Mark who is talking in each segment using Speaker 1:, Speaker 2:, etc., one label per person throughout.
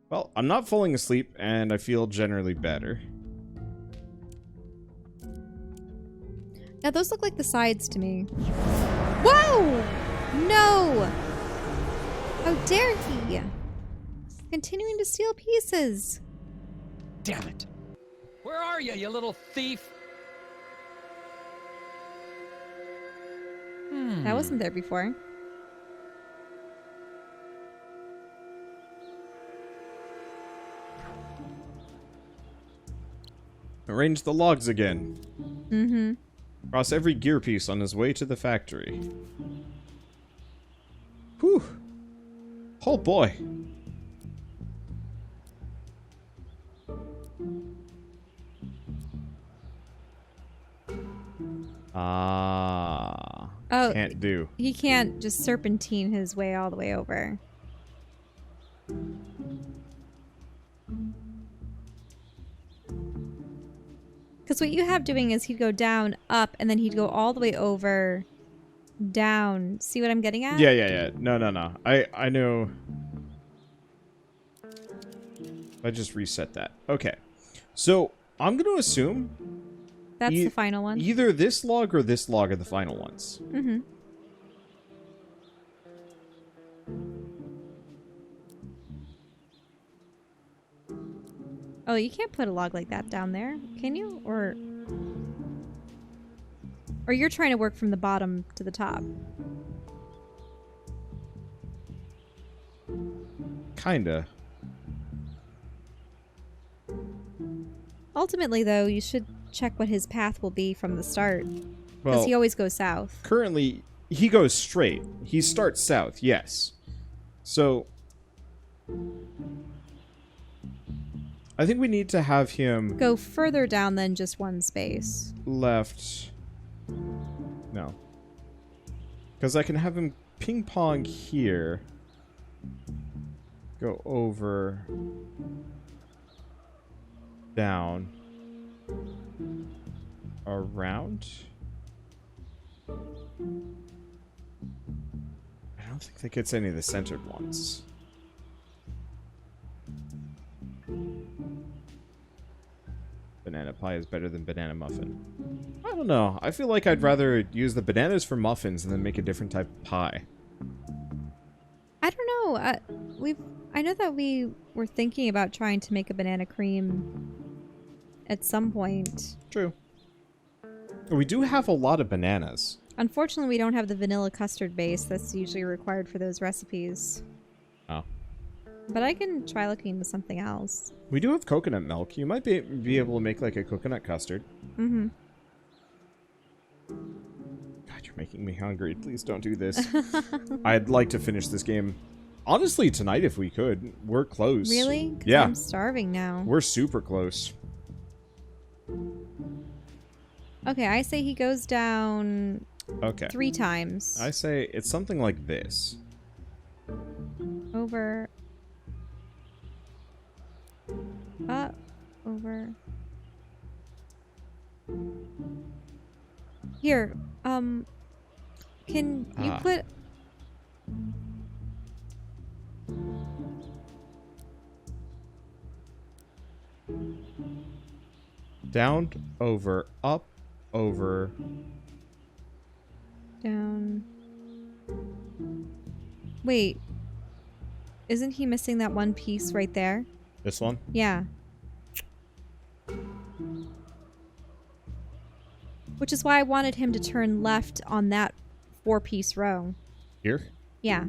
Speaker 1: Well, I'm not falling asleep, and I feel generally better.
Speaker 2: Yeah, those look like the sides to me. Whoa! No! How dare he? Continuing to steal pieces.
Speaker 3: Damn it. Where are you, you little thief?
Speaker 2: That wasn't there before.
Speaker 1: Arrange the logs again.
Speaker 2: Mm-hmm.
Speaker 1: Cross every gear piece on his way to the factory. Whew. Oh boy.
Speaker 2: Oh,
Speaker 1: can't do.
Speaker 2: He can't just serpentine his way all the way over. Because what you have doing is he'd go down, up, and then he'd go all the way over, down. See what I'm getting at?
Speaker 1: Yeah. No. I know. I just reset that. Okay. So, I'm going to assume...
Speaker 2: That's the final one.
Speaker 1: Either this log or this log are the final ones.
Speaker 2: Mm-hmm. Oh, you can't put a log like that down there, can you? Or you're trying to work from the bottom to the top?
Speaker 1: Kinda.
Speaker 2: Ultimately, though, you should check what his path will be from the start. Because
Speaker 1: Well,
Speaker 2: he always goes south.
Speaker 1: currently, he goes straight. He starts south, yes. So... I think we need to have him...
Speaker 2: Go further down than just one space.
Speaker 1: left. No. Because I can have him ping pong here. Go over. Down. Around. I don't think that gets any of the centered ones. Banana pie is better than banana muffin. I don't know. I feel like I'd rather use the bananas for muffins and then make a different type of pie.
Speaker 2: I don't know. I know that we were thinking about trying to make a banana cream at some point.
Speaker 1: True. We do have a lot of bananas.
Speaker 2: Unfortunately, we don't have the vanilla custard base that's usually required for those recipes.
Speaker 1: Oh.
Speaker 2: But I can try looking into something else.
Speaker 1: We do have coconut milk. You might be able to make like a coconut custard.
Speaker 2: Mm-hmm.
Speaker 1: God, you're making me hungry. Please don't do this. I'd like to finish this game. Honestly, tonight if we could. We're close.
Speaker 2: Really? 'Cause
Speaker 1: Yeah.
Speaker 2: I'm starving now.
Speaker 1: We're super close.
Speaker 2: Okay, I say he goes down
Speaker 1: Okay.
Speaker 2: 3 times.
Speaker 1: I say it's something like this.
Speaker 2: Over. Up. Over. Here. Can you put...
Speaker 1: Down, over, up, over.
Speaker 2: Down. Wait. Isn't he missing that one piece right there?
Speaker 1: This one?
Speaker 2: Yeah. Which is why I wanted him to turn left on that 4-piece row.
Speaker 1: Here?
Speaker 2: Yeah.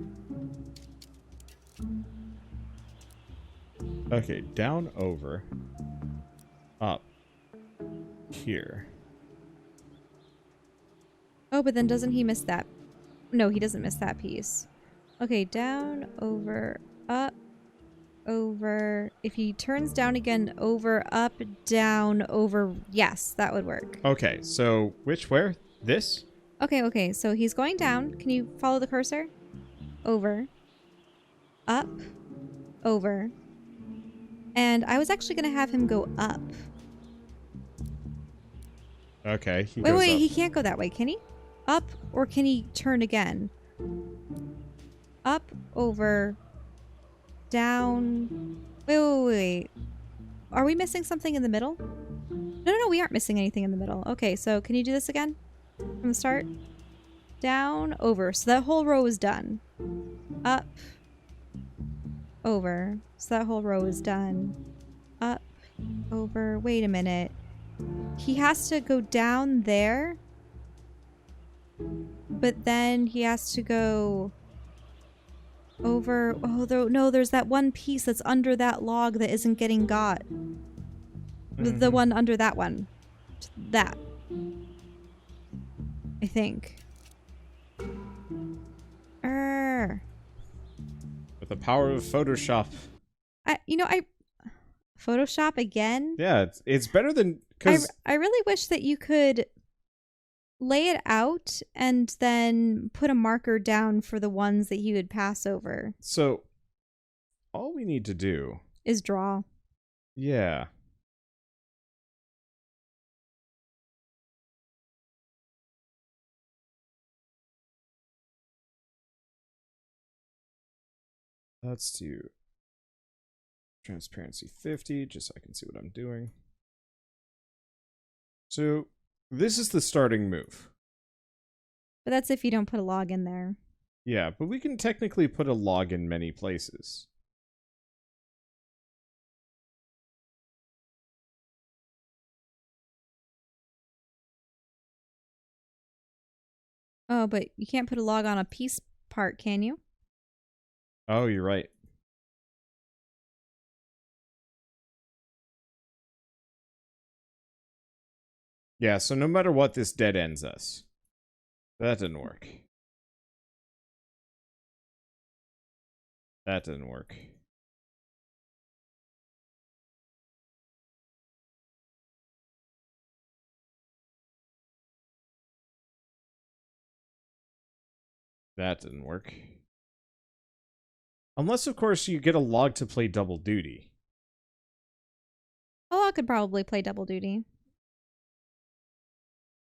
Speaker 1: Okay, down, over, up, here.
Speaker 2: Oh, but then doesn't he miss that? No, he doesn't miss that piece. Okay, down, over, up, over. If he turns down again, over, up, down, over. Yes, that would work.
Speaker 1: Okay, so where? This?
Speaker 2: Okay, so he's going down. Can you follow the cursor? Over, up, over. And I was actually going to have him go up.
Speaker 1: Okay, he
Speaker 2: Wait,
Speaker 1: goes up.
Speaker 2: he can't go that way, can he? Up, or can he turn again? Up, over, down. Wait, are we missing something in the middle? No, we aren't missing anything in the middle. Okay, so can you do this again? From the start? Down, over. So that whole row is done. Up, over. So that whole row is done. Up, over. Wait a minute. He has to go down there. But then he has to go over. Oh, no, there's that one piece that's under that log that isn't getting got. The one under that one. That. I think.
Speaker 1: With the power of Photoshop.
Speaker 2: I Photoshop again?
Speaker 1: Yeah, it's better than... Cause
Speaker 2: I really wish that you could lay it out and then put a marker down for the ones that he would pass over.
Speaker 1: So, all we need to do...
Speaker 2: is draw.
Speaker 1: Yeah. Let's do transparency 50, just so I can see what I'm doing. So, this is the starting move.
Speaker 2: But that's if you don't put a log in there.
Speaker 1: Yeah, but we can technically put a log in many places.
Speaker 2: Oh, but you can't put a log on a piece part, can you?
Speaker 1: Oh, you're right. Yeah, so no matter what, this dead ends us. That didn't work. That didn't work. That didn't work. Unless, of course, you get a log to play double duty.
Speaker 2: A log could probably play double duty.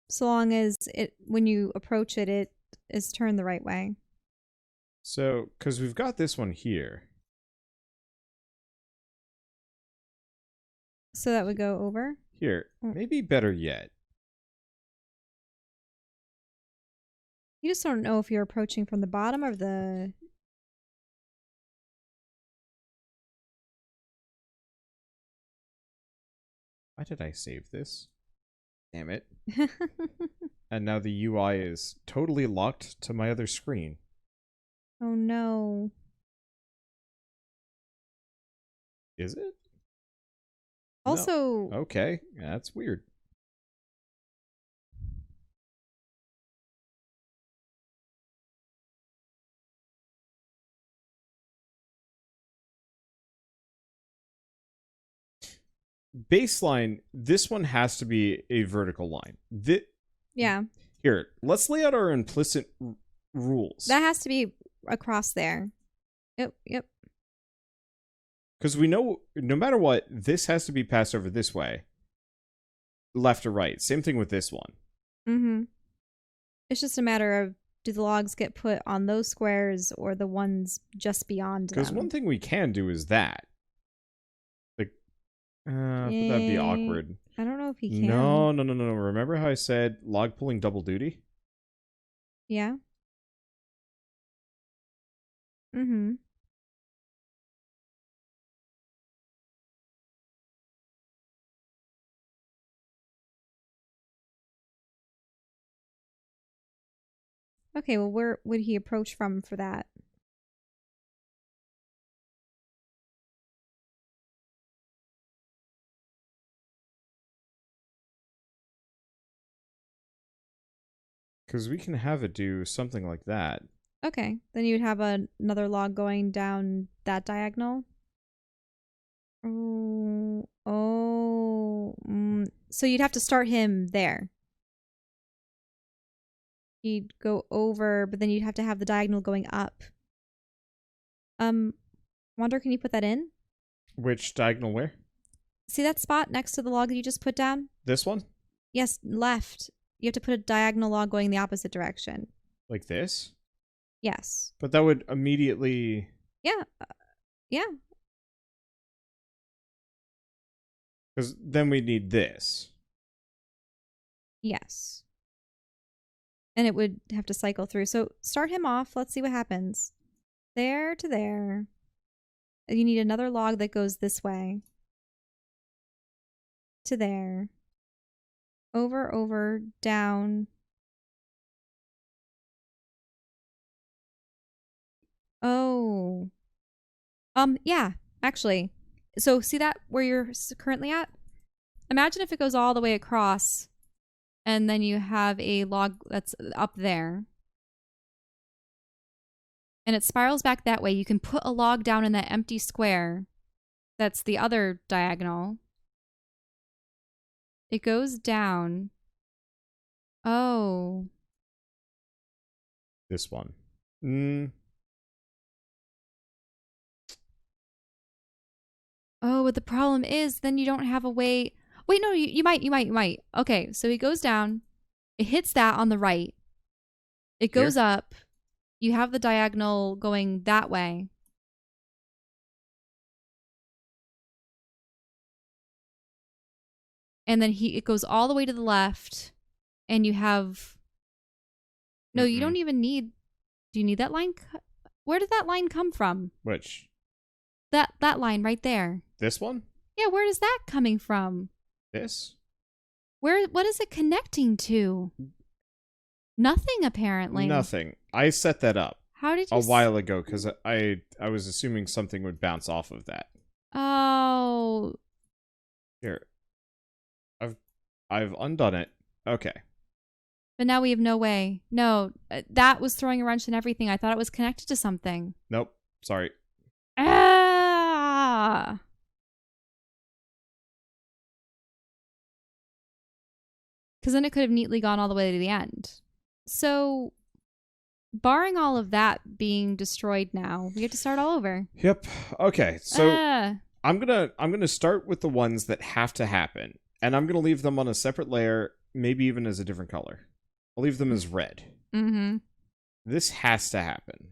Speaker 2: So long as when you approach it, it is turned the right way.
Speaker 1: So, because we've got this one here.
Speaker 2: So that would go over?
Speaker 1: Here, maybe better yet.
Speaker 2: You just don't know if you're approaching from the bottom or the...
Speaker 1: Why did I save this? Damn it. And now the UI is totally locked to my other screen.
Speaker 2: Oh no.
Speaker 1: Is it?
Speaker 2: Also...
Speaker 1: No. Okay, that's weird. Baseline, this one has to be a vertical line.
Speaker 2: Yeah.
Speaker 1: Here, let's lay out our implicit rules.
Speaker 2: That has to be across there. Yep.
Speaker 1: Because we know, no matter what, this has to be passed over this way. Left or right. Same thing with this one.
Speaker 2: Mm-hmm. It's just a matter of, do the logs get put on those squares or the ones just beyond them?
Speaker 1: Because one thing we can do is that. But that'd be awkward.
Speaker 2: I don't know if he can.
Speaker 1: No. Remember how I said log pulling double duty?
Speaker 2: Yeah. Mm-hmm. Okay, well, where would he approach from for that?
Speaker 1: Because we can have it do something like that.
Speaker 2: Okay, then you'd have another log going down that diagonal. So you'd have to start him there. He'd go over, but then you'd have to have the diagonal going up. Wonder, can you put that in?
Speaker 1: Which diagonal where?
Speaker 2: See that spot next to the log that you just put down?
Speaker 1: This one?
Speaker 2: Yes, left. You have to put a diagonal log going the opposite direction.
Speaker 1: Like this?
Speaker 2: Yes.
Speaker 1: But that would immediately...
Speaker 2: Yeah. Yeah.
Speaker 1: Because then we need this.
Speaker 2: Yes. And it would have to cycle through. So start him off. Let's see what happens. There to there. You need another log that goes this way. To there. Over, over, down. Oh. Yeah, actually. So see that where you're currently at? Imagine if it goes all the way across and then you have a log that's up there. And it spirals back that way. You can put a log down in that empty square. That's the other diagonal. It goes down. Oh.
Speaker 1: This one.
Speaker 2: Oh, but the problem is then you don't have a way. Wait, no, you might. Okay, so he goes down. It hits that on the right. It goes up. You have the diagonal going that way. And then it goes all the way to the left. And you have... No, you don't even need... Do you need that line? Where did that line come from?
Speaker 1: Which?
Speaker 2: That line right there.
Speaker 1: This one?
Speaker 2: Yeah, where is that coming from?
Speaker 1: This?
Speaker 2: What is it connecting to? Nothing, apparently.
Speaker 1: Nothing. I set that up.
Speaker 2: How did you...
Speaker 1: A while ago, because I was assuming something would bounce off of that.
Speaker 2: Oh.
Speaker 1: Here. I've undone it. Okay.
Speaker 2: But now we have no way. No, that was throwing a wrench in everything. I thought it was connected to something.
Speaker 1: Nope. Sorry.
Speaker 2: Ah. Because then it could have neatly gone all the way to the end. So, barring all of that being destroyed now, we have to start all over.
Speaker 1: Yep. Okay. So I'm gonna start with the ones that have to happen, and I'm gonna leave them on a separate layer, maybe even as a different color. I'll leave them as red.
Speaker 2: Mm-hmm.
Speaker 1: This has to happen.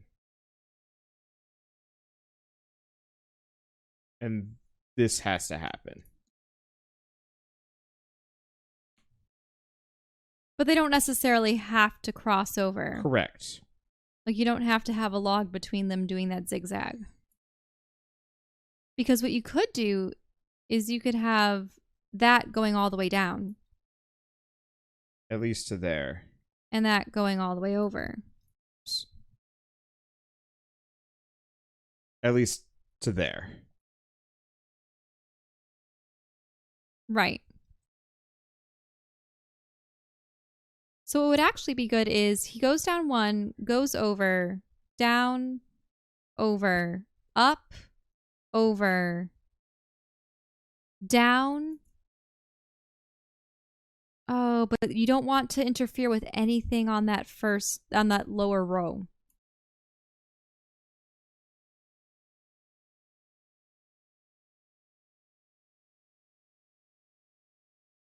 Speaker 1: And this has to happen.
Speaker 2: But they don't necessarily have to cross over.
Speaker 1: Correct.
Speaker 2: Like, you don't have to have a log between them doing that zigzag. Because what you could do is you could have that going all the way down.
Speaker 1: At least to there.
Speaker 2: And that going all the way over.
Speaker 1: At least to there.
Speaker 2: Right. So what would actually be good is he goes down one, goes over, down, over, up, over, down. Oh, but you don't want to interfere with anything on that lower row.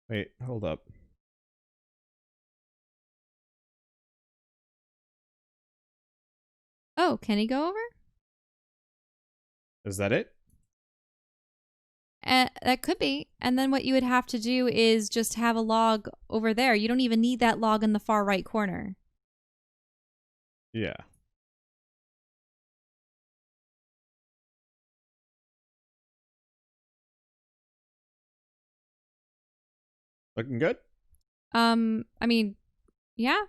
Speaker 1: Wait, hold up.
Speaker 2: Oh, can he go over?
Speaker 1: Is that it?
Speaker 2: That could be. And then what you would have to do is just have a log over there. You don't even need that log in the far right corner.
Speaker 1: Yeah. Looking good?
Speaker 2: I mean, yeah.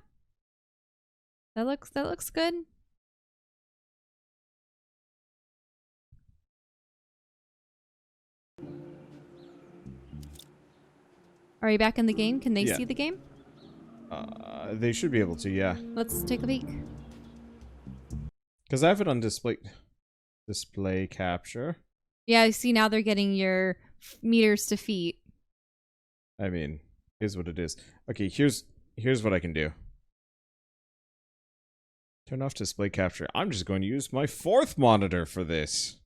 Speaker 2: That looks good. Are you back in the game? Can they see the game?
Speaker 1: They should be able to, yeah.
Speaker 2: Let's take a peek.
Speaker 1: Because I have it on display capture.
Speaker 2: Yeah, I see now they're getting your meters to feet.
Speaker 1: I mean, is what it is. Okay, here's what I can do. Turn off display capture. I'm just going to use my 4th monitor for this.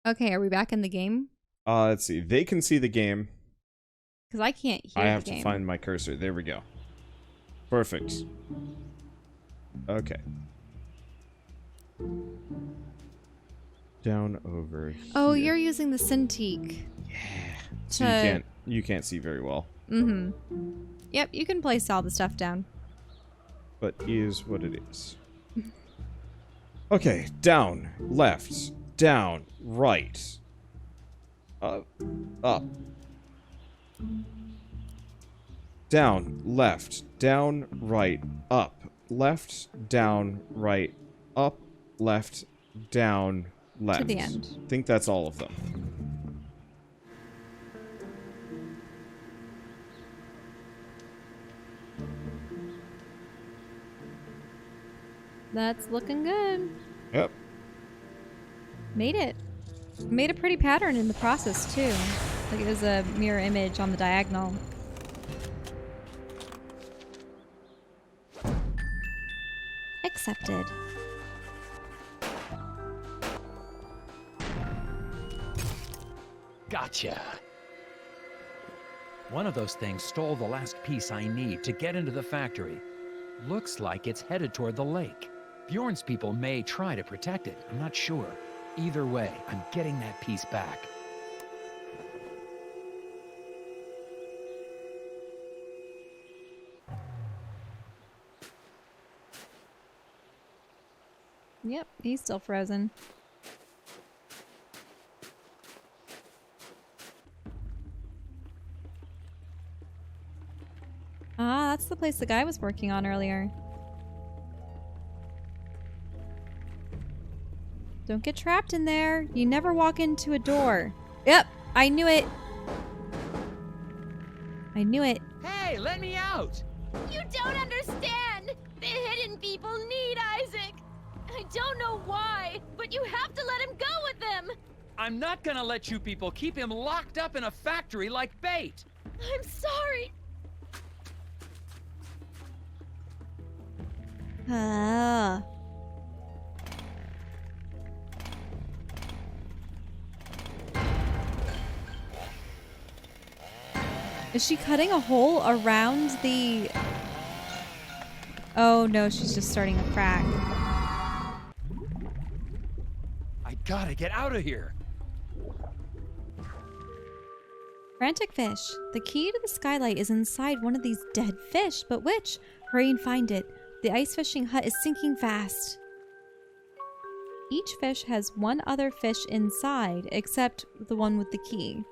Speaker 2: Okay, are we back in the game?
Speaker 1: Let's see. They can see the game.
Speaker 2: Because I can't hear
Speaker 1: I have
Speaker 2: the game.
Speaker 1: to find my cursor. There we go. Perfect. Okay. Down over
Speaker 2: Oh,
Speaker 1: here.
Speaker 2: you're using the Cintiq.
Speaker 1: Yeah. So you can't see very well.
Speaker 2: Mm-hmm. Yep, you can place all the stuff down.
Speaker 1: But is what it is. Okay, down, left, down, right. Up. Down, left, down, right, up, left, down, right, up, left, down, left.
Speaker 2: To the end.
Speaker 1: I think that's all of them.
Speaker 2: That's looking good.
Speaker 1: Yep.
Speaker 2: Made it. Made a pretty pattern in the process, too. Like it was a mirror image on the diagonal. Accepted.
Speaker 3: Gotcha. One of those things stole the last piece I need to get into the factory. Looks like it's headed toward the lake. Bjorn's people may try to protect it. I'm not sure. Either way, I'm getting that piece back.
Speaker 2: Yep, he's still frozen. Ah, that's the place the guy was working on earlier. Don't get trapped in there. You never walk into a door. Yep, I knew it. I knew it.
Speaker 3: Hey, let me out!
Speaker 4: You don't understand! The hidden people need Isaac! I don't know why, but you have to let him go with them!
Speaker 3: I'm not gonna let you people keep him locked up in a factory like bait!
Speaker 4: I'm sorry!
Speaker 2: Ah. Is she cutting a hole around the... Oh no, she's just starting a crack.
Speaker 3: I gotta get out of here!
Speaker 2: Frantic fish. The key to the skylight is inside one of these dead fish, but which? Hurry and find it. The ice fishing hut is sinking fast. Each fish has one other fish inside, except the one with the key.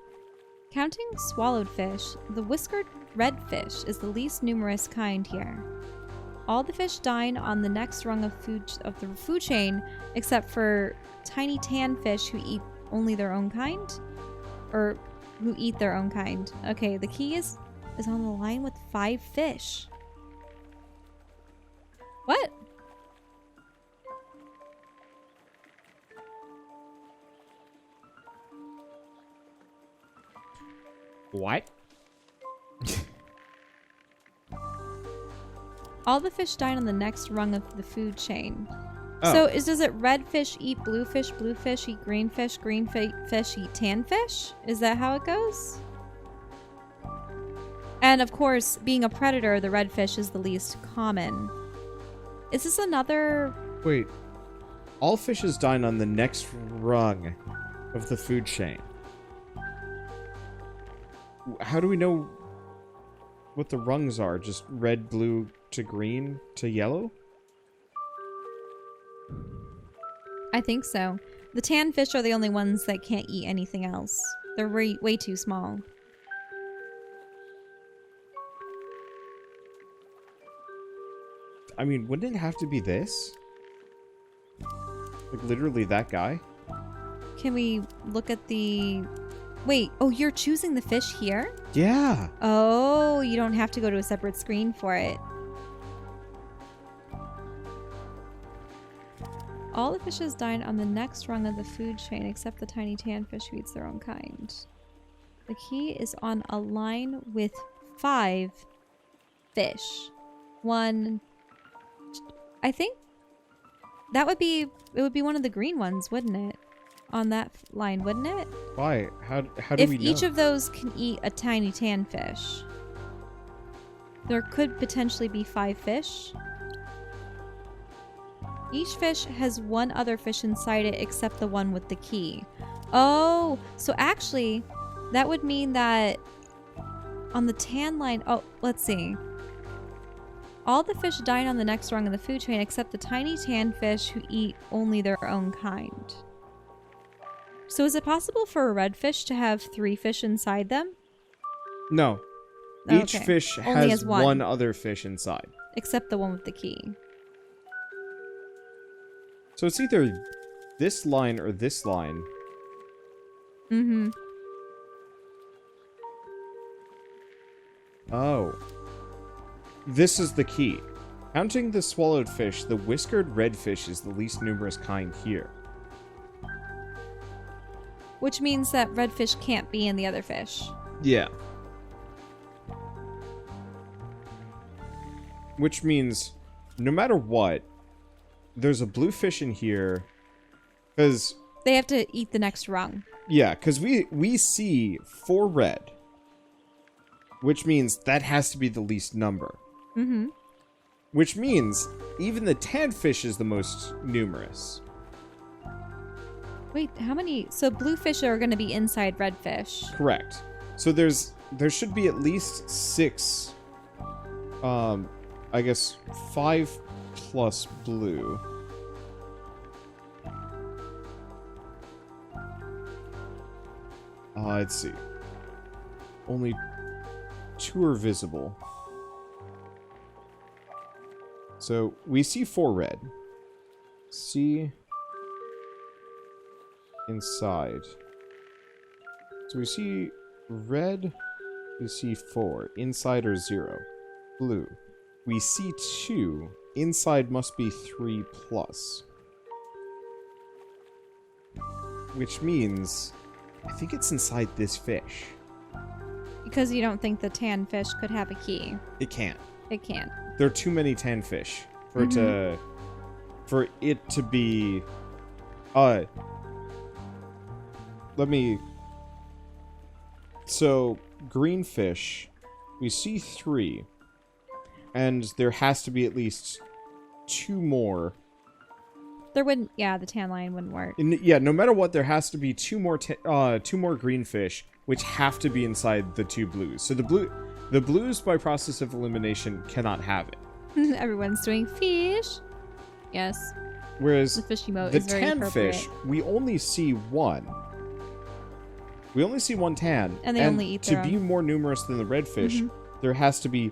Speaker 2: Counting swallowed fish, the whiskered redfish is the least numerous kind here. All the fish dine on the next rung of the food chain, except for tiny tan fish who eat only their own kind? Or who eat their own kind. Okay, the key is on the line with 5 fish. What?
Speaker 1: What?
Speaker 2: All the fish dine on the next rung of the food chain.
Speaker 1: Oh.
Speaker 2: So does it red fish eat blue fish eat green fish eat tan fish? Is that how it goes? And of course, being a predator, the red fish is the least common. Is this another...
Speaker 1: Wait. All fishes dine on the next rung of the food chain. How do we know what the rungs are? Just red, blue to green to yellow?
Speaker 2: I think so. The tan fish are the only ones that can't eat anything else. They're way too small.
Speaker 1: I mean, wouldn't it have to be this? Like, literally that guy?
Speaker 2: Can we look at the... Wait, oh, you're choosing the fish here?
Speaker 1: Yeah.
Speaker 2: Oh, you don't have to go to a separate screen for it. All the fishes dine on the next rung of the food chain except the tiny tan fish who eats their own kind. The key is on a line with 5 fish. 1... I think that would be... It would be one of the green ones, wouldn't it? On that line, wouldn't it?
Speaker 1: Why? How do
Speaker 2: If
Speaker 1: we know?
Speaker 2: each of those can eat a tiny tan fish, there could potentially be 5 fish. Each fish has one other fish inside it except the one with the key. Oh, so actually, that would mean that on the tan line... Oh, let's see. All the fish dine on the next rung in the food chain except the tiny tan fish who eat only their own kind. So is it possible for a redfish to have 3 fish inside them?
Speaker 1: No. Each
Speaker 2: Okay.
Speaker 1: fish
Speaker 2: Only
Speaker 1: has
Speaker 2: has
Speaker 1: one other fish inside.
Speaker 2: Except the one with the key.
Speaker 1: So it's either this line or this line.
Speaker 2: Mm-hmm.
Speaker 1: Oh. This is the key. Counting the swallowed fish, the whiskered redfish is the least numerous kind here.
Speaker 2: Which means that redfish can't be in the other fish.
Speaker 1: Yeah. Which means, no matter what, there's a blue fish in here, because...
Speaker 2: They have to eat the next rung.
Speaker 1: Yeah, because we see 4 red, which means that has to be the least number.
Speaker 2: Mm-hmm.
Speaker 1: Which means, even the tan fish is the most numerous.
Speaker 2: Wait, how many? So blue fish are going to be inside red fish.
Speaker 1: Correct. So there should be at least 6, I guess 5 plus blue. Let's see. Only 2 are visible. So we see 4 red. See inside. So we see red, we see 4. Inside are 0. Blue. We see 2. Inside must be 3 plus. Which means, I think it's inside this fish.
Speaker 2: Because you don't think the tan fish could have a key.
Speaker 1: It can't.
Speaker 2: It can't.
Speaker 1: There are too many tan fish for it to be. Let me. So green fish, we see 3, and there has to be at least 2 more.
Speaker 2: There wouldn't. Yeah, the tan line wouldn't work.
Speaker 1: Yeah, no matter what, there has to be 2 more green fish, which have to be inside the 2 blues. So the blues, by process of elimination, cannot have it.
Speaker 2: Everyone's doing fish. Yes.
Speaker 1: Whereas
Speaker 2: the fish emote
Speaker 1: the
Speaker 2: is very
Speaker 1: tan
Speaker 2: appropriate.
Speaker 1: fish, we only see 1. We only see 1 tan.
Speaker 2: And they only eat their
Speaker 1: to be
Speaker 2: own.
Speaker 1: more numerous than the red fish, there has to be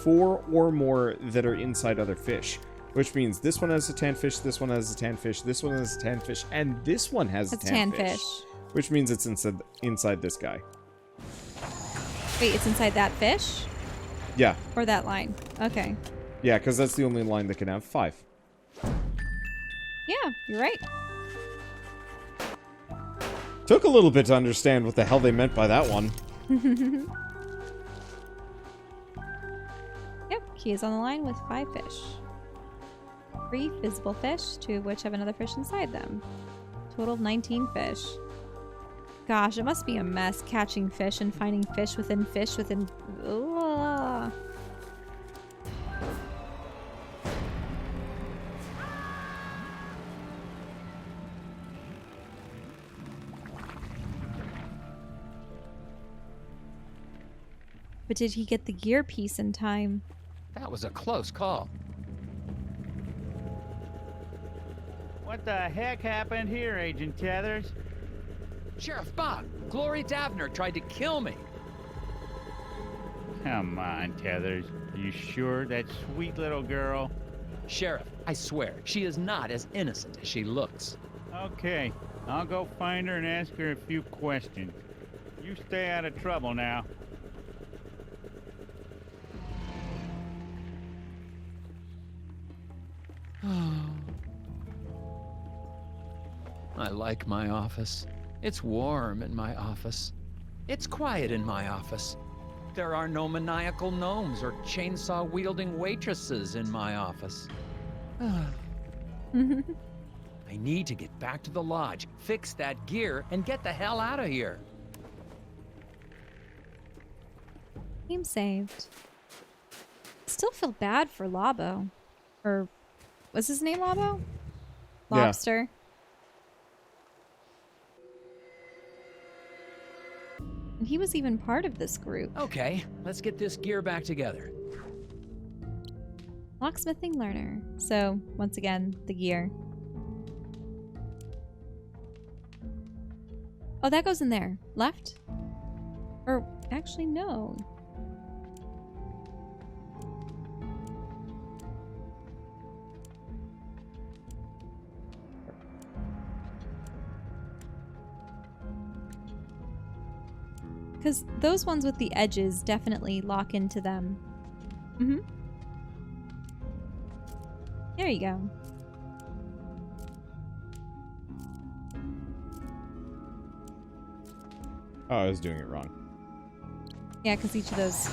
Speaker 1: 4 or more that are inside other fish. Which means this one has a tan fish, this one has a tan fish, this one has a tan fish, and this one has a tan fish. Which means it's inside this guy.
Speaker 2: Wait, it's inside that fish?
Speaker 1: Yeah.
Speaker 2: Or that line? Okay.
Speaker 1: Yeah, because that's the only line that can have 5.
Speaker 2: Yeah, you're right.
Speaker 1: Took a little bit to understand what the hell they meant by that one.
Speaker 2: Yep, key is on the line with 5 fish. 3 visible fish, 2 of which have another fish inside them. Total of 19 fish. Gosh, it must be a mess catching fish and finding fish within fish within... Ugh. But did he get the gear piece in time?
Speaker 3: That was a close call.
Speaker 5: What the heck happened here, Agent Tethers?
Speaker 3: Sheriff Bob, Glory Davner tried to kill me.
Speaker 5: Come on, Tethers. You sure that sweet little girl?
Speaker 3: Sheriff, I swear, she is not as innocent as she looks.
Speaker 5: Okay, I'll go find her and ask her a few questions. You stay out of trouble now.
Speaker 3: I like my office. It's warm in my office. It's quiet in my office. There are no maniacal gnomes or chainsaw-wielding waitresses in my office. I need to get back to the lodge, fix that gear, and get the hell out of here.
Speaker 2: Game saved. Still feel bad for Labo. Or Was his name Lobo?
Speaker 1: Yeah.
Speaker 2: Lobster. And he was even part of this group.
Speaker 3: Okay, let's get this gear back together.
Speaker 2: Locksmithing learner. So, once again, the gear. Oh, that goes in there. Left? Or, actually, no. Because those ones with the edges definitely lock into them. Mm-hmm. There you go.
Speaker 1: Oh, I was doing it wrong.
Speaker 2: Yeah, because each of those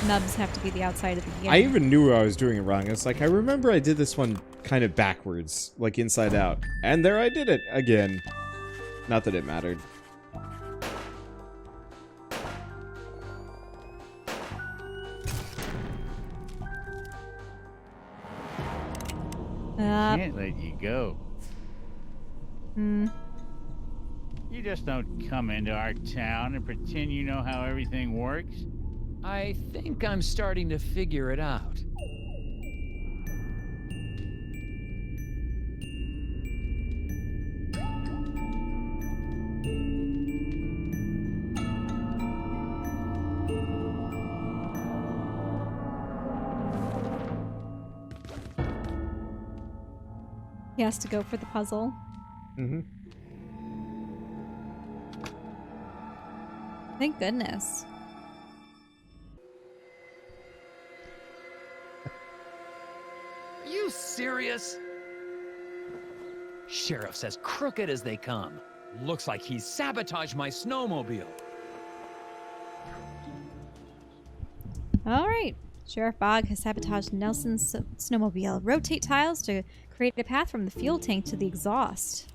Speaker 2: nubs have to be the outside of the gear.
Speaker 1: I even knew I was doing it wrong. It's like, I remember I did this one kind of backwards, like inside out. And there I did it again. Not that it mattered.
Speaker 5: Can't let you go.
Speaker 2: Hmm.
Speaker 5: You just don't come into our town and pretend you know how everything works.
Speaker 3: I think I'm starting to figure it out.
Speaker 2: He has to go for the puzzle.
Speaker 1: Mm-hmm.
Speaker 2: Thank goodness.
Speaker 3: Are you serious? Sheriff's as crooked as they come. Looks like he sabotaged my snowmobile.
Speaker 2: All right. Sheriff Bog has sabotaged Nelson's snowmobile. Rotate tiles to create a path from the fuel tank to the exhaust.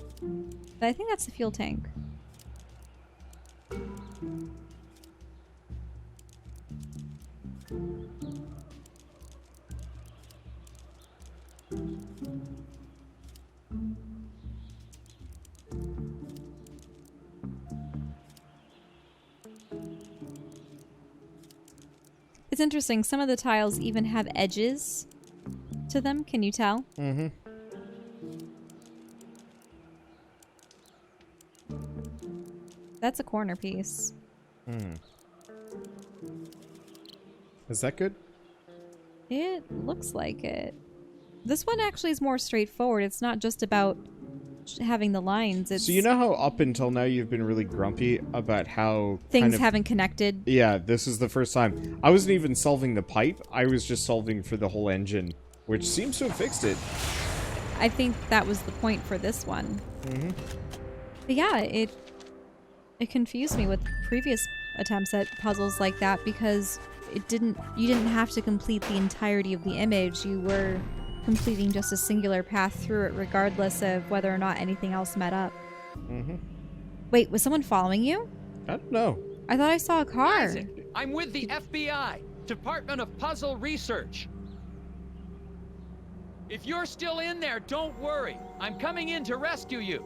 Speaker 2: But I think that's the fuel tank. It's interesting. Some of the tiles even have edges to them. Can you tell?
Speaker 1: Mm-hmm.
Speaker 2: That's a corner piece.
Speaker 1: Hmm. Is that good?
Speaker 2: It looks like it. This one actually is more straightforward. It's not just about having the lines. It's
Speaker 1: So you know how up until now you've been really grumpy about how
Speaker 2: things haven't connected.
Speaker 1: Yeah, this is the first time. I wasn't even solving the pipe. I was just solving for the whole engine, which seems to have fixed it.
Speaker 2: I think that was the point for this one.
Speaker 1: Mm-hmm.
Speaker 2: But yeah, it confused me with previous attempts at puzzles like that because you didn't have to complete the entirety of the image. You were completing just a singular path through it regardless of whether or not anything else met up.
Speaker 1: Mm-hmm.
Speaker 2: Wait, was someone following you?
Speaker 1: I don't know.
Speaker 2: I thought I saw a car.
Speaker 3: Isaac, I'm with the FBI, Department of Puzzle Research. If you're still in there, don't worry. I'm coming in to rescue you.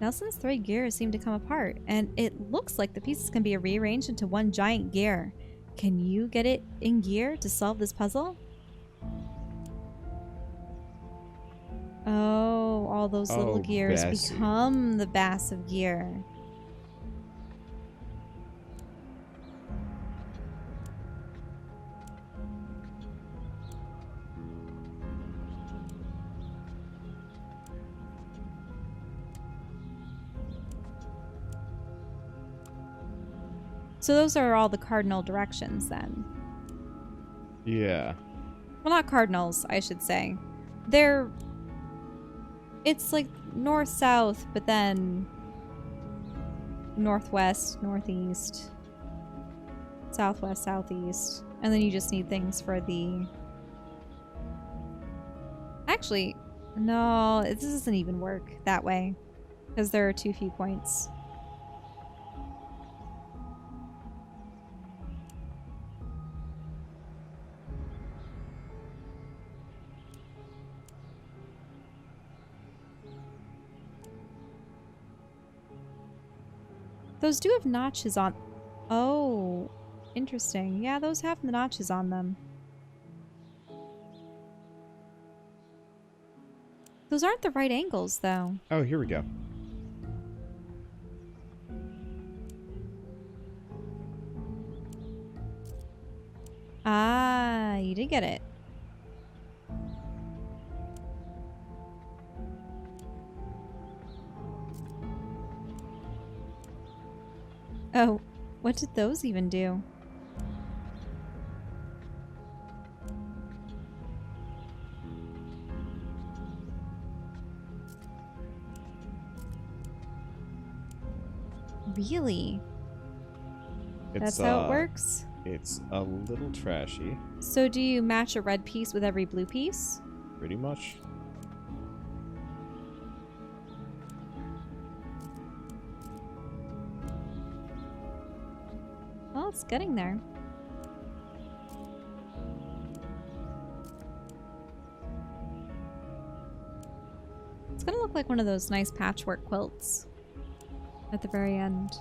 Speaker 2: Nelson's 3 gears seem to come apart, and it looks like the pieces can be rearranged into one giant gear. Can you get it in gear to solve this puzzle? Oh, all those little gears
Speaker 1: Bessie.
Speaker 2: become the bass of gear. So those are all the cardinal directions then.
Speaker 1: Yeah.
Speaker 2: Well, not cardinals, I should say. It's like north-south, but then northwest, northeast, southwest, southeast. And then you just need things for the... Actually, no, this doesn't even work that way. Because there are too few points. Those do have notches on... Oh, interesting. Yeah, those have the notches on them. Those aren't the right angles, though.
Speaker 1: Oh, here we go.
Speaker 2: Ah, you did get it. Oh, what did those even do? Really? That's how it works?
Speaker 1: It's a little trashy.
Speaker 2: So do you match a red piece with every blue piece?
Speaker 1: Pretty much.
Speaker 2: Well, it's getting there. It's gonna look like one of those nice patchwork quilts at the very end.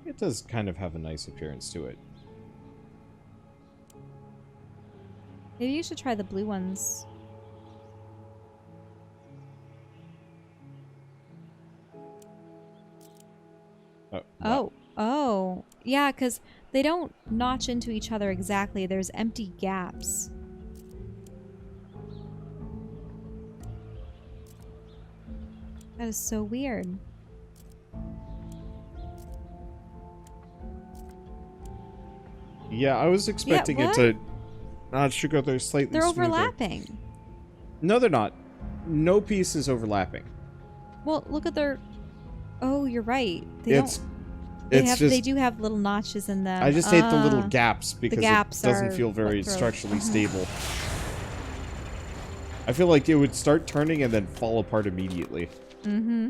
Speaker 1: It does kind of have a nice appearance to it.
Speaker 2: Maybe you should try the blue ones. Oh. Yeah, because they don't notch into each other exactly. There's empty gaps. That is so weird.
Speaker 1: Yeah, I was expecting it to not sugar. They're slightly
Speaker 2: They're
Speaker 1: smoother.
Speaker 2: overlapping.
Speaker 1: No, they're not. No piece is overlapping.
Speaker 2: Well, look at their... Oh, you're right. They do have little notches in them.
Speaker 1: I just hate the little gaps because
Speaker 2: gaps
Speaker 1: it doesn't feel very structurally stable. I feel like it would start turning and then fall apart immediately.
Speaker 2: Mm-hmm.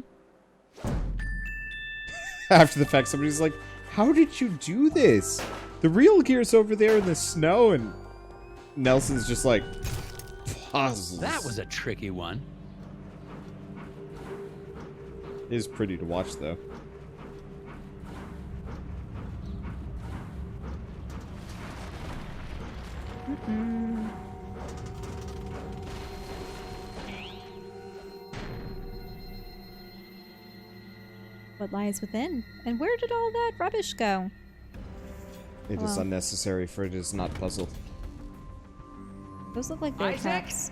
Speaker 1: After the fact, somebody's like, how did you do this? The real gear's over there in the snow, and Nelson's just like, puzzles.
Speaker 3: That was a tricky one.
Speaker 1: It is pretty to watch, though.
Speaker 2: Mm-mm. What lies within? And where did all that rubbish go?
Speaker 1: It is unnecessary, for it is not puzzle.
Speaker 2: Those look like bear traps.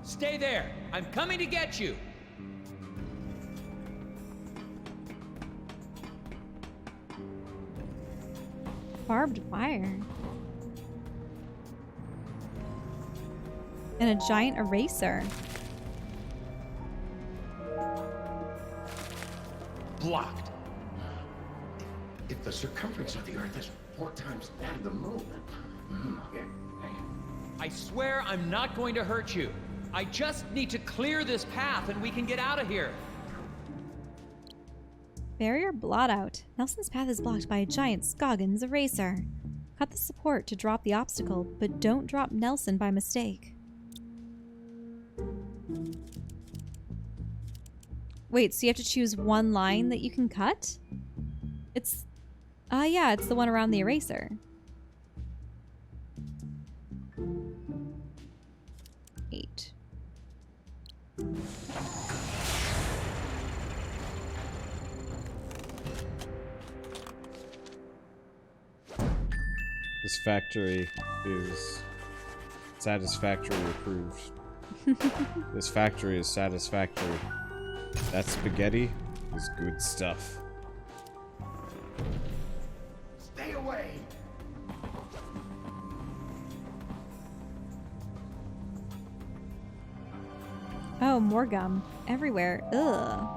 Speaker 3: Stay there. I'm coming to get you.
Speaker 2: Barbed wire. And a giant eraser.
Speaker 6: Blocked. If the circumference of the Earth is 4 times that of the Moon...
Speaker 3: I swear I'm not going to hurt you. I just need to clear this path and we can get out of here.
Speaker 2: Barrier blot out. Nelson's path is blocked by a giant Scoggins eraser. Cut the support to drop the obstacle, but don't drop Nelson by mistake. Wait, so you have to choose one line that you can cut? It's... yeah, it's the one around the eraser. Eight.
Speaker 1: This factory is satisfactory approved. This factory is satisfactory. That spaghetti is good stuff.
Speaker 6: Stay away!
Speaker 2: Oh, more gum. Everywhere. Ugh.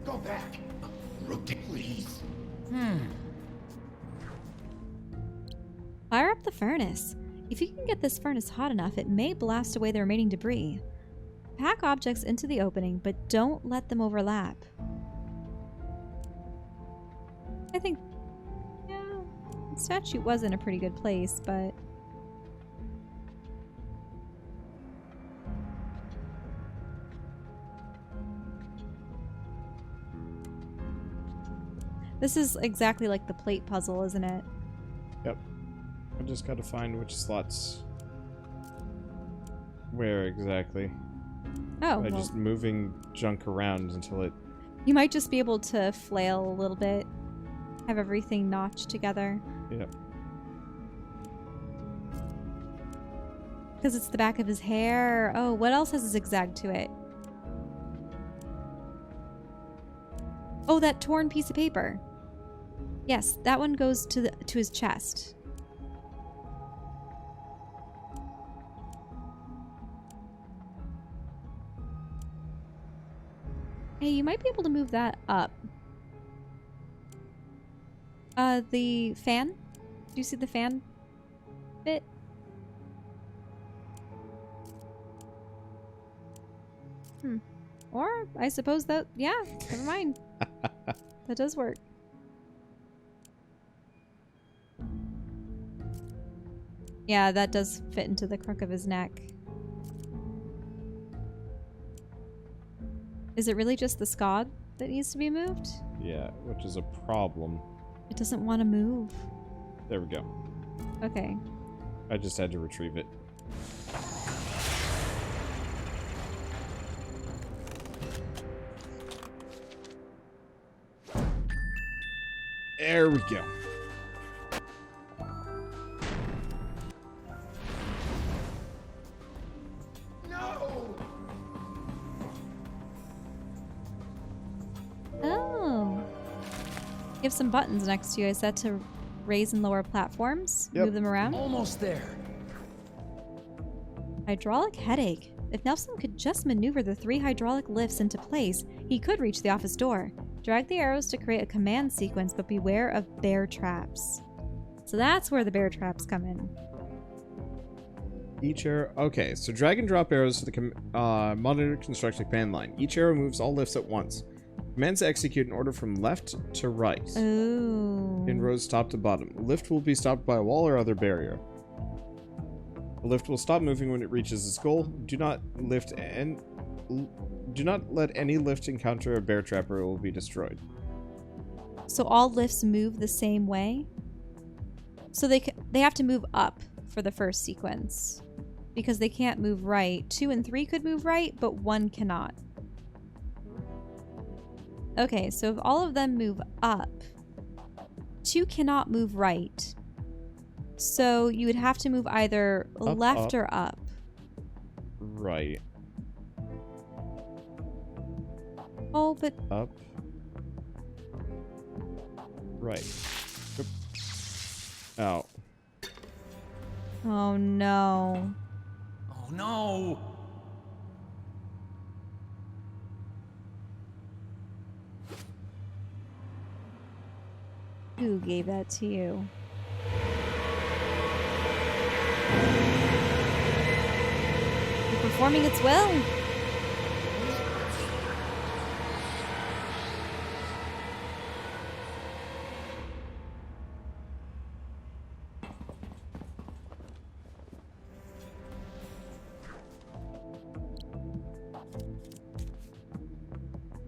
Speaker 6: Go back! Rotate, please.
Speaker 2: Fire up the furnace. If you can get this furnace hot enough, it may blast away the remaining debris. Pack objects into the opening, but don't let them overlap. I think, yeah, the statue was in a pretty good place, but... This is exactly like the plate puzzle, isn't it?
Speaker 1: Yep. I just gotta find which slots. Where exactly.
Speaker 2: Oh,
Speaker 1: By
Speaker 2: well,
Speaker 1: just moving junk around until it...
Speaker 2: you might just be able to flail a little bit. Have everything notched together.
Speaker 1: Yep.
Speaker 2: Because it's the back of his hair. Oh, what else has a zigzag to it? Oh, that torn piece of paper. Yes, that one goes to his chest. Hey, you might be able to move that up. The fan? Do you see the fan bit? Or, I suppose that, yeah, never mind. That does work. Yeah, that does fit into the crook of his neck. Is it really just the Scog that needs to be moved?
Speaker 1: Yeah, which is a problem.
Speaker 2: It doesn't want to move.
Speaker 1: There we go.
Speaker 2: Okay.
Speaker 1: I just had to retrieve it. There we go.
Speaker 2: Oh. You have some buttons next to you. Is that to raise and lower platforms?
Speaker 1: Yep.
Speaker 2: Move them around?
Speaker 3: Almost there.
Speaker 2: Hydraulic headache. If Nelson could just maneuver the 3 hydraulic lifts into place, he could reach the office door. Drag the arrows to create a command sequence, but beware of bear traps. So that's where the bear traps come in.
Speaker 1: Each arrow... Okay, so drag and drop arrows to the monitor construction command line. Each arrow moves all lifts at once. Commands execute in order from left to right.
Speaker 2: Oh.
Speaker 1: In rows top to bottom. Lift will be stopped by a wall or other barrier. The lift will stop moving when it reaches its goal. Do not let any lift encounter a bear trap or it will be destroyed.
Speaker 2: So all lifts move the same way? So they have to move up for the first sequence. Because they can't move right. 2 and 3 could move right, but 1 cannot. Okay, so if all of them move up, 2 cannot move right. So you would have to move either left or up.
Speaker 1: Right.
Speaker 2: Oh, but...
Speaker 1: Up. Right. Oop. Out.
Speaker 2: Oh, no.
Speaker 3: Oh no!
Speaker 2: Who gave that to you? You're performing its will.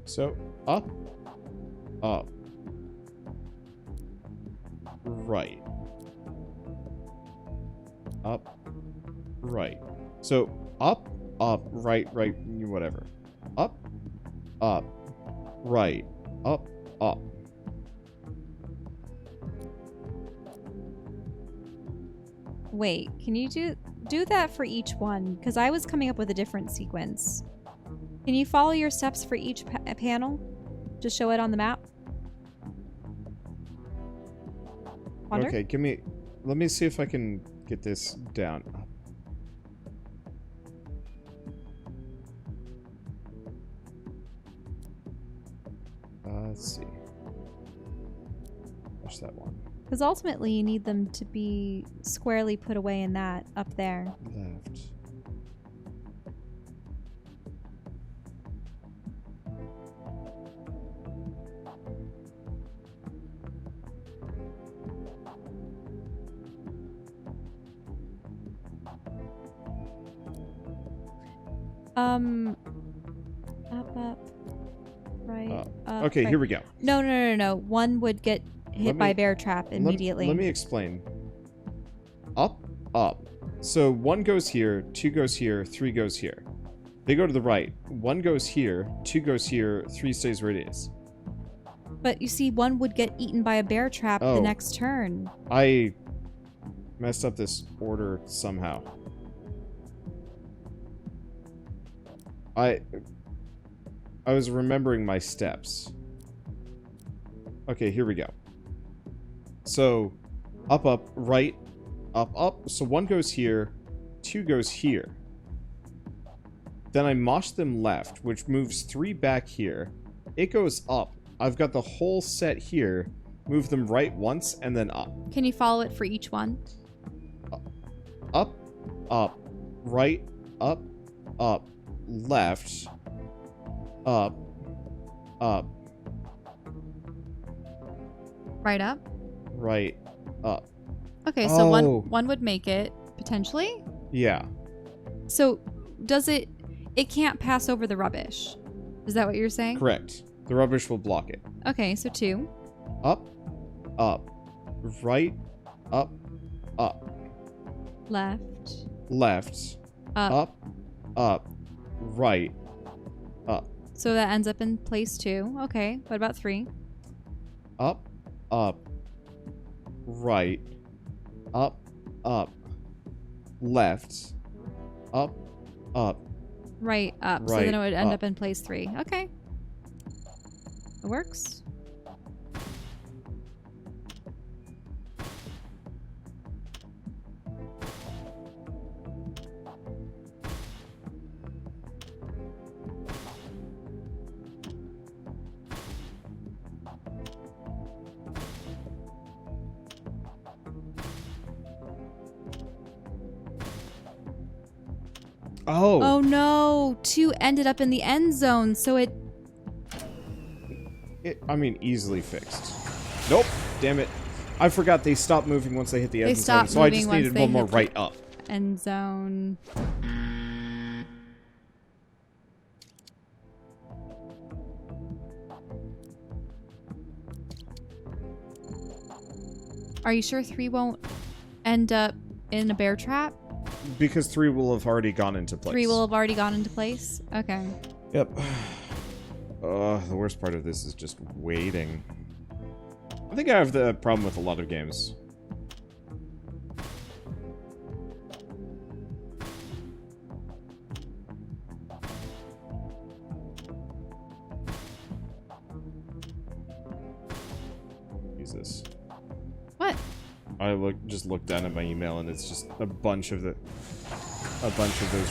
Speaker 1: So, up. Up. Right. Up. Right. So, up, right, whatever. Up, right, up.
Speaker 2: Wait, can you do that for each one? Because I was coming up with a different sequence. Can you follow your steps for each panel? Just show it on the map. Wander?
Speaker 1: Okay, let me see if I can get this down. Let's see. Push that one.
Speaker 2: Because ultimately you need them to be squarely put away in that up there.
Speaker 1: Left.
Speaker 2: Up, right,
Speaker 1: okay,
Speaker 2: right.
Speaker 1: here we go.
Speaker 2: No. One would get hit by a bear trap immediately.
Speaker 1: Let me explain. Up, up. So 1 goes here, 2 goes here, 3 goes here. They go to the right. 1 goes here, 2 goes here, 3 stays where it is.
Speaker 2: But you see, one would get eaten by a bear trap the next turn.
Speaker 1: I messed up this order somehow. I was remembering my steps. Okay, here we go. So, up, up, right, up, up. So 1 goes here, 2 goes here. Then I mosh them left, which moves 3 back here. It goes up. I've got the whole set here. Move them right once, and then up.
Speaker 2: Can you follow it for each one?
Speaker 1: Up, up, right, up, up, left, up, up.
Speaker 2: Right up?
Speaker 1: Right, up.
Speaker 2: Okay, so
Speaker 1: Oh.
Speaker 2: one would make it, potentially?
Speaker 1: Yeah.
Speaker 2: So, does it... It can't pass over the rubbish. Is that what you're saying?
Speaker 1: Correct. The rubbish will block it.
Speaker 2: Okay, so 2.
Speaker 1: Up, up, right, up, up,
Speaker 2: Left.
Speaker 1: left,
Speaker 2: Up.
Speaker 1: up, right, up,
Speaker 2: So that ends up in place 2. Okay, what about 3?
Speaker 1: up, right, up, left, up,
Speaker 2: Right, up. So
Speaker 1: Right,
Speaker 2: then it would end
Speaker 1: up.
Speaker 2: up in place 3. Okay. It works.
Speaker 1: Oh.
Speaker 2: Oh no! 2 ended up in the end zone, so it...
Speaker 1: I mean, easily fixed. Nope. Damn it. I forgot they stopped moving once they hit the
Speaker 2: They
Speaker 1: end zone,
Speaker 2: stopped
Speaker 1: so I
Speaker 2: moving
Speaker 1: just
Speaker 2: once
Speaker 1: needed
Speaker 2: they
Speaker 1: one more
Speaker 2: hit the-
Speaker 1: right up.
Speaker 2: End zone. Are you sure 3 won't end up in a bear trap?
Speaker 1: Because 3 will have already gone into place.
Speaker 2: 3 will have already gone into place? Okay.
Speaker 1: Yep. The worst part of this is just waiting. I think I have the problem with a lot of games. Jesus.
Speaker 2: What?
Speaker 1: I just looked down at my email and it's just a bunch of those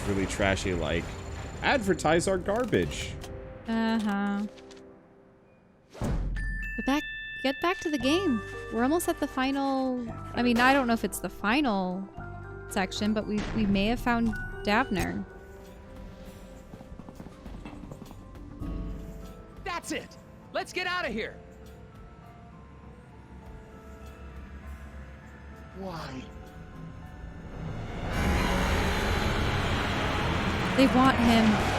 Speaker 1: really trashy, like, advertise our garbage.
Speaker 2: Uh-huh. But get back to the game. We're almost at the final... I mean, I don't know if it's the final section, but we may have found Davner.
Speaker 3: That's it! Let's get out of here!
Speaker 6: Why?
Speaker 2: They want him.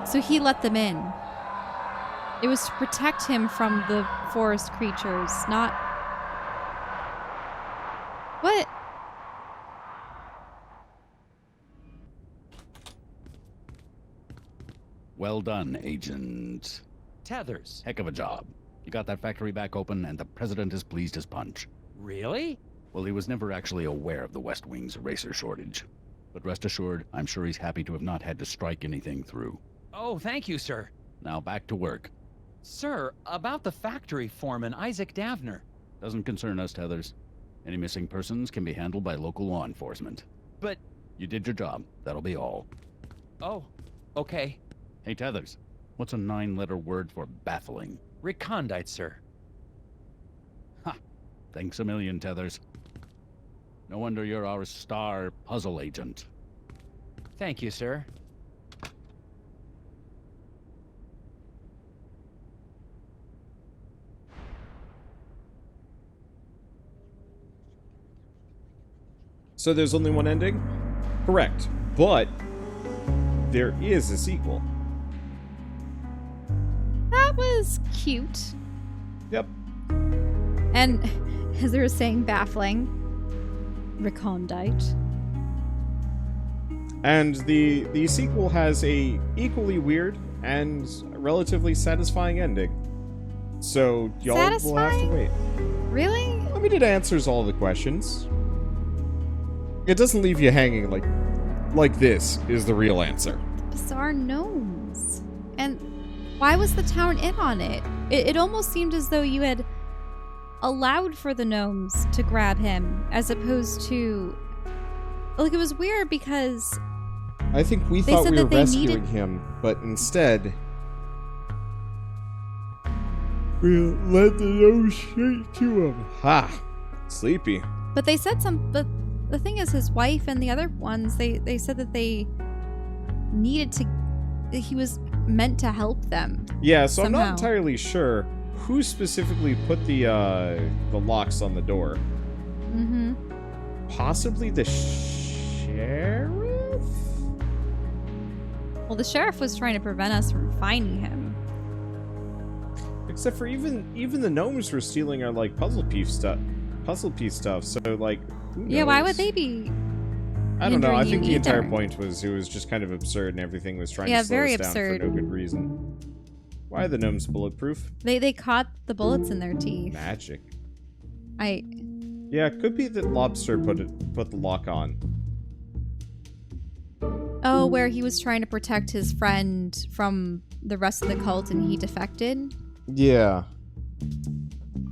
Speaker 2: So he let them in. It was to protect him from the forest creatures, not... What?
Speaker 7: Well done, Agent.
Speaker 3: Tethers.
Speaker 7: Heck of a job. You got that factory back open, and the president is pleased as punch.
Speaker 3: Really?
Speaker 7: Well, he was never actually aware of the West Wing's eraser shortage. But rest assured, I'm sure he's happy to have not had to strike anything through.
Speaker 3: Oh, thank you, sir.
Speaker 7: Now back to work.
Speaker 3: Sir, about the factory foreman, Isaac Davner.
Speaker 7: Doesn't concern us, Tethers. Any missing persons can be handled by local law enforcement.
Speaker 3: But...
Speaker 7: You did your job. That'll be all.
Speaker 3: Oh, okay.
Speaker 7: Hey, Tethers. What's a 9-letter word for baffling?
Speaker 3: Recondite, sir.
Speaker 7: Ha! Thanks a million, Tethers. No wonder you're our star puzzle agent.
Speaker 3: Thank you, sir.
Speaker 1: So there's only one ending? Correct. But there is a sequel.
Speaker 2: That was cute.
Speaker 1: Yep.
Speaker 2: And as they were saying, baffling. Recondite.
Speaker 1: And the sequel has a equally weird and relatively satisfying ending. So y'all will have to wait.
Speaker 2: Really?
Speaker 1: I mean, it answers all the questions. It doesn't leave you hanging like this is the real answer.
Speaker 2: Bizarre gnomes. And why was the town in on it? It almost seemed as though you had allowed for the gnomes to grab him, as opposed to... Like, it was weird because...
Speaker 1: I think we
Speaker 2: They
Speaker 1: thought
Speaker 2: said
Speaker 1: we were
Speaker 2: that they
Speaker 1: rescuing
Speaker 2: needed-
Speaker 1: him, but instead... we led the gnomes straight to him. Ha! Sleepy.
Speaker 2: But they said but the thing is, his wife and the other ones, they said that they needed to... He was meant to help them.
Speaker 1: Yeah, so I'm
Speaker 2: somehow.
Speaker 1: not entirely sure who specifically put the locks on the door.
Speaker 2: Mm-hmm.
Speaker 1: Possibly the sheriff?
Speaker 2: Well, the sheriff was trying to prevent us from finding him.
Speaker 1: Except for even the gnomes were stealing our like puzzle piece stuff. So like, who knows?
Speaker 2: Yeah, why would they be?
Speaker 1: I don't know. I
Speaker 2: hindering
Speaker 1: think
Speaker 2: you
Speaker 1: the entire
Speaker 2: either?
Speaker 1: point was it was just kind of absurd, and everything was trying
Speaker 2: Yeah,
Speaker 1: to slow
Speaker 2: very
Speaker 1: us down
Speaker 2: absurd.
Speaker 1: for no good reason. Why are the gnomes bulletproof?
Speaker 2: They caught the bullets in their teeth.
Speaker 1: Magic.
Speaker 2: Yeah,
Speaker 1: it could be that Lobster put the lock on.
Speaker 2: Oh, where he was trying to protect his friend from the rest of the cult and he defected?
Speaker 1: Yeah.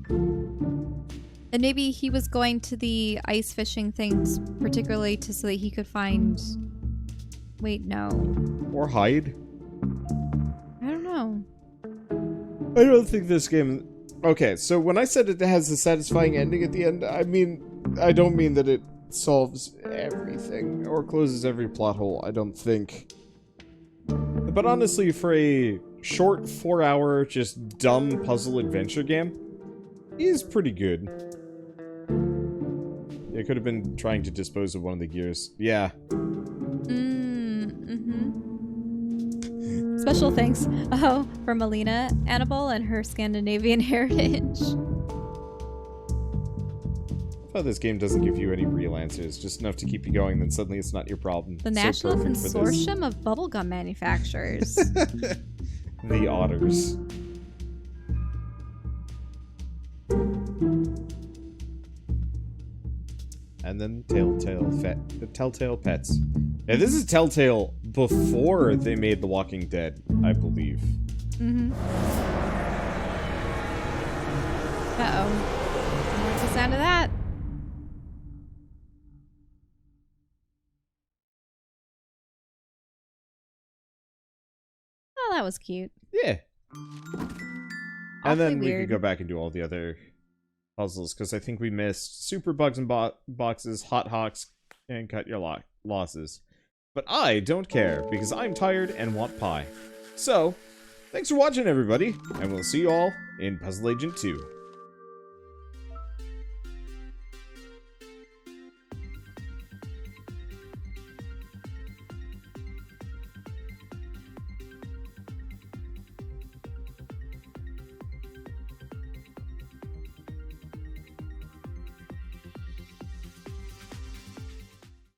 Speaker 2: And maybe he was going to the ice fishing things particularly so that he could find... Wait, no.
Speaker 1: Or hide.
Speaker 2: I don't know.
Speaker 1: I don't think this game... Okay, so when I said it has a satisfying ending at the end, I don't mean that it solves everything or closes every plot hole, I don't think. But honestly, for a short 4-hour, just dumb puzzle adventure game, it is pretty good. It could have been trying to dispose of one of the gears. Yeah.
Speaker 2: Special thanks from Alina Annable and her Scandinavian heritage.
Speaker 1: Oh, this game doesn't give you any real answers, just enough to keep you going, then suddenly it's not your problem.
Speaker 2: The
Speaker 1: So
Speaker 2: National
Speaker 1: perfect for this.
Speaker 2: Consortium of Bubblegum Manufacturers.
Speaker 1: The Otters. And then Telltale Pets. Now, this is Telltale before they made The Walking Dead, I believe.
Speaker 2: Mm-hmm. Uh-oh. What's the sound of that? Oh, that was cute.
Speaker 1: Yeah.
Speaker 2: Awfully
Speaker 1: And then we
Speaker 2: weird.
Speaker 1: could go back and do all the other puzzles, because I think we missed Super Bugs and Boxes, Hot Hawks, and Cut Your Losses. But I don't care, because I'm tired and want pie. So, thanks for watching, everybody, and we'll see you all in Puzzle Agent 2.